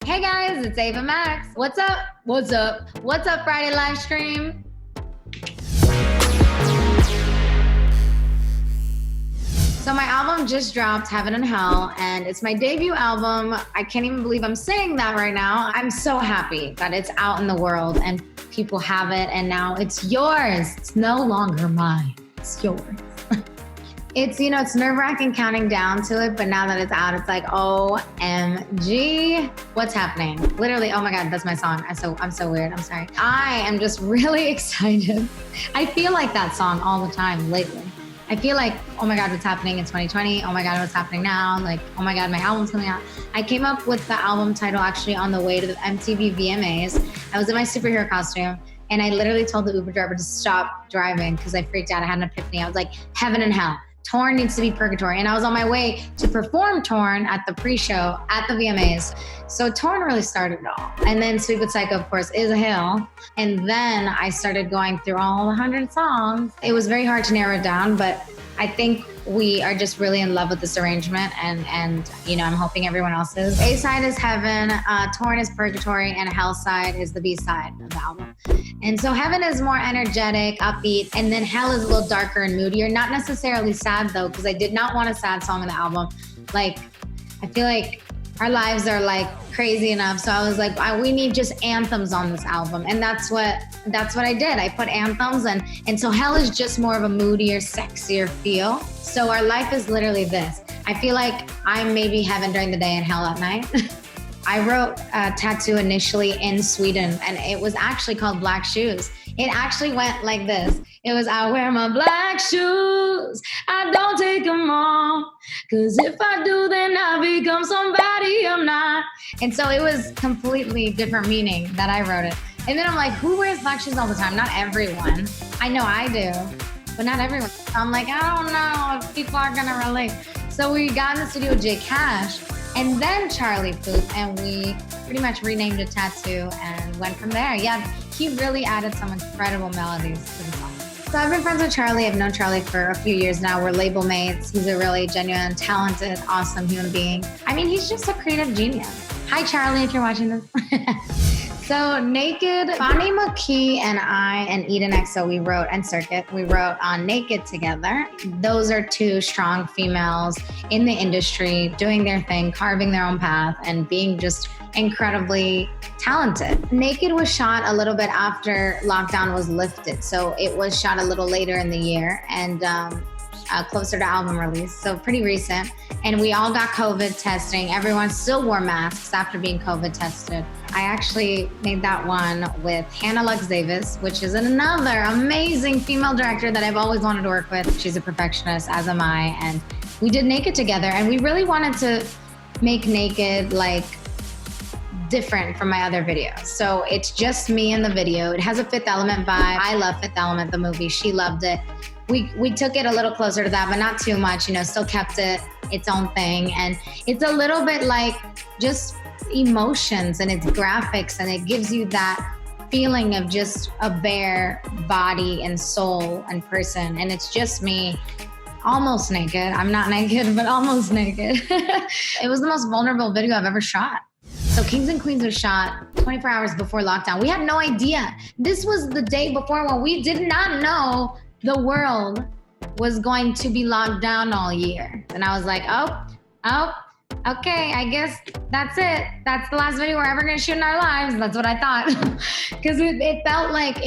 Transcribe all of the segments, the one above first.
Hey guys, it's Ava Max. What's up? What's up? What's up, Friday Livestream? So my album just dropped, Heaven and Hell, and it's my debut album. I can't even believe I'm saying that right now. I'm so happy that it's out in the world and people have it, and now it's yours. It's no longer mine. It's yours. It's nerve-wracking counting down to it, but now that it's out, it's like, OMG, what's happening? Literally, oh my God, that's my song. I'm so weird, I'm sorry. I am just really excited. I feel like that song all the time lately. I feel like, oh my God, what's happening in 2020? Oh my God, what's happening now? Like, oh my God, my album's coming out. I came up with the album title actually on the way to the MTV VMAs. I was in my superhero costume, and I literally told the Uber driver to stop driving because I freaked out. I had an epiphany. I was like, Heaven and Hell. Torn needs to be purgatory. And I was on my way to perform Torn at the pre-show at the VMAs. So Torn really started it all. And then Sweet But Psycho, of course, is a hill. And then I started going through all 100 songs. It was very hard to narrow it down, but I think we are just really in love with this arrangement, and I'm hoping everyone else is. A side is Heaven, Torn is Purgatory, and Hell side is the B side of the album. And so Heaven is more energetic, upbeat, and then Hell is a little darker and moodier. Not necessarily sad though, because I did not want a sad song in the album. Like, I feel like our lives are like crazy enough. So I was like, we need just anthems on this album. And that's what I did. I put anthems, and so Hell is just more of a moodier, sexier feel. So our life is literally this. I feel like I'm maybe heaven during the day and hell at night. I wrote a tattoo initially in Sweden, and it was actually called Black Shoes. It actually went like this. It was, I wear my black shoes, I don't take them off, cause if I do, then I become somebody I'm not. And so it was completely different meaning that I wrote it. And then I'm like, who wears black shoes all the time? Not everyone. I know I do, but not everyone. So I'm like, I don't know if people are gonna relate. So we got in the studio with JKash, and then Charlie Puth, and we pretty much renamed a tattoo and went from there. Yeah, he really added some incredible melodies to the song. So I've been friends with Charlie. I've known Charlie for a few years now. We're label mates. He's a really genuine, talented, awesome human being. I mean, he's just a creative genius. Hi, Charlie, if you're watching this. So Naked, Bonnie McKee and I and Eden XO, we wrote, and Circuit, we wrote on Naked together. Those are two strong females in the industry, doing their thing, carving their own path, and being just incredibly talented. Naked was shot a little bit after lockdown was lifted. So it was shot a little later in the year, and closer to album release, so pretty recent. And we all got COVID testing. Everyone still wore masks after being COVID tested. I actually made that one with Hannah Lux-Davis, which is another amazing female director that I've always wanted to work with. She's a perfectionist, as am I, and we did Naked together. And we really wanted to make Naked like different from my other videos. So it's just me in the video. It has a Fifth Element vibe. I love Fifth Element, the movie. She loved it. We took it a little closer to that, but not too much, still kept it its own thing. And it's a little bit like just emotions, and it's graphics, and it gives you that feeling of just a bare body and soul and person. And it's just me almost naked. I'm not naked, but almost naked. It was the most vulnerable video I've ever shot. So Kings and Queens was shot 24 hours before lockdown. We had no idea. This was the day before when we did not know the world was going to be locked down all year. And I was like, okay, I guess that's it. That's the last video we're ever gonna shoot in our lives. That's what I thought. Because it felt like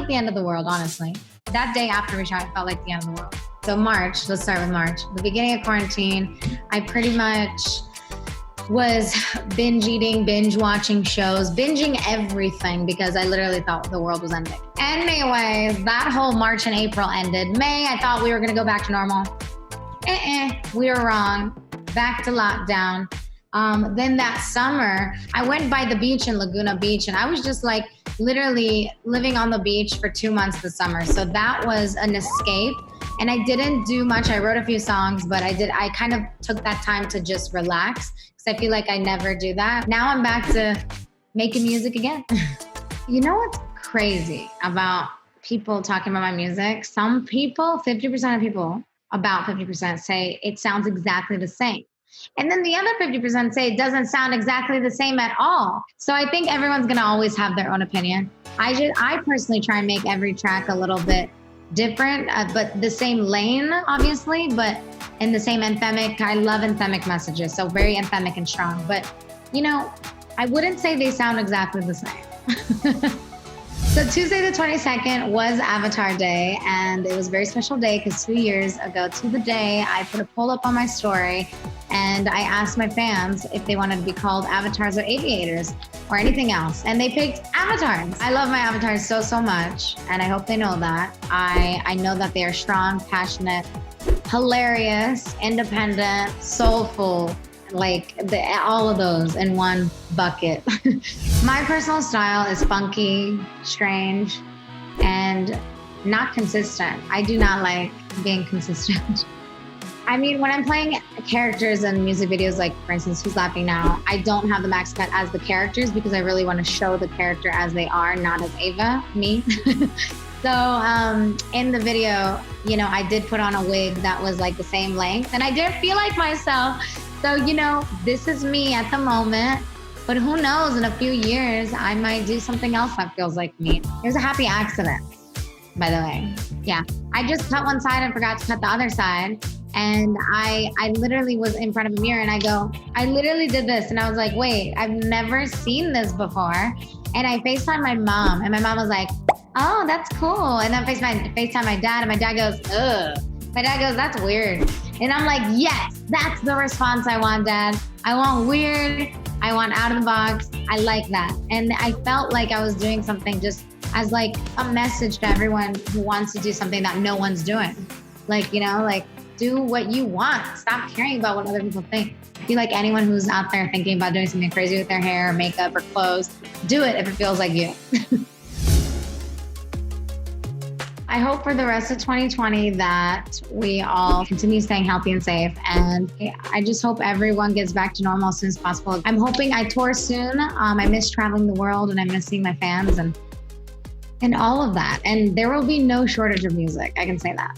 the end of the world, honestly. That day after we shot, it felt like the end of the world. So March, let's start with March. The beginning of quarantine, I pretty much was binge eating, binge watching shows, binging everything because I literally thought the world was ending. Anyways, that whole March and April ended. May, I thought we were gonna go back to normal. We were wrong. Back to lockdown. Then that summer, I went by the beach in Laguna Beach, and I was just like literally living on the beach for 2 months this summer. So that was an escape. And I didn't do much. I wrote a few songs, but I kind of took that time to just relax because I feel like I never do that. Now I'm back to making music again. You know what's crazy about people talking about my music? Some people, 50% of people, about 50% say it sounds exactly the same. And then the other 50% say it doesn't sound exactly the same at all. So I think everyone's gonna always have their own opinion. I personally try and make every track a little bit different, but the same lane, obviously, but in the same anthemic. I love anthemic messages, so very anthemic and strong. But, you know, I wouldn't say they sound exactly the same. So Tuesday the 22nd was Avatar Day, and it was a very special day because 2 years ago to the day, I put a poll up on my story and I asked my fans if they wanted to be called avatars or aviators or anything else. And they picked avatars. I love my avatars so, so much. And I hope they know that. I know that they are strong, passionate, hilarious, independent, soulful, like all of those in one bucket. My personal style is funky, strange, and not consistent. I do not like being consistent. I mean, when I'm playing characters in music videos, like for instance, Who's Laughing Now, I don't have the max cut as the characters because I really want to show the character as they are, not as Ava, me. So in the video, you know, I did put on a wig that was like the same length and I didn't feel like myself. So, you know, this is me at the moment, but who knows, in a few years, I might do something else that feels like me. It was a happy accident, by the way. Yeah, I just cut one side and forgot to cut the other side. And I literally was in front of a mirror and I literally did this. And I was like, wait, I've never seen this before. And I FaceTimed my mom and my mom was like, oh, that's cool. And then FaceTime my dad and my dad goes, ugh. My dad goes, that's weird. And I'm like, yes, that's the response I want, Dad. I want weird. I want out of the box. I like that. And I felt like I was doing something just as like a message to everyone who wants to do something that no one's doing. Like, you know, like do what you want. Stop caring about what other people think. I feel like anyone who's out there thinking about doing something crazy with their hair or makeup or clothes, do it if it feels like you. I hope for the rest of 2020 that we all continue staying healthy and safe. And I just hope everyone gets back to normal as soon as possible. I'm hoping I tour soon. I miss traveling the world and I miss seeing my fans and all of that. And there will be no shortage of music. I can say that.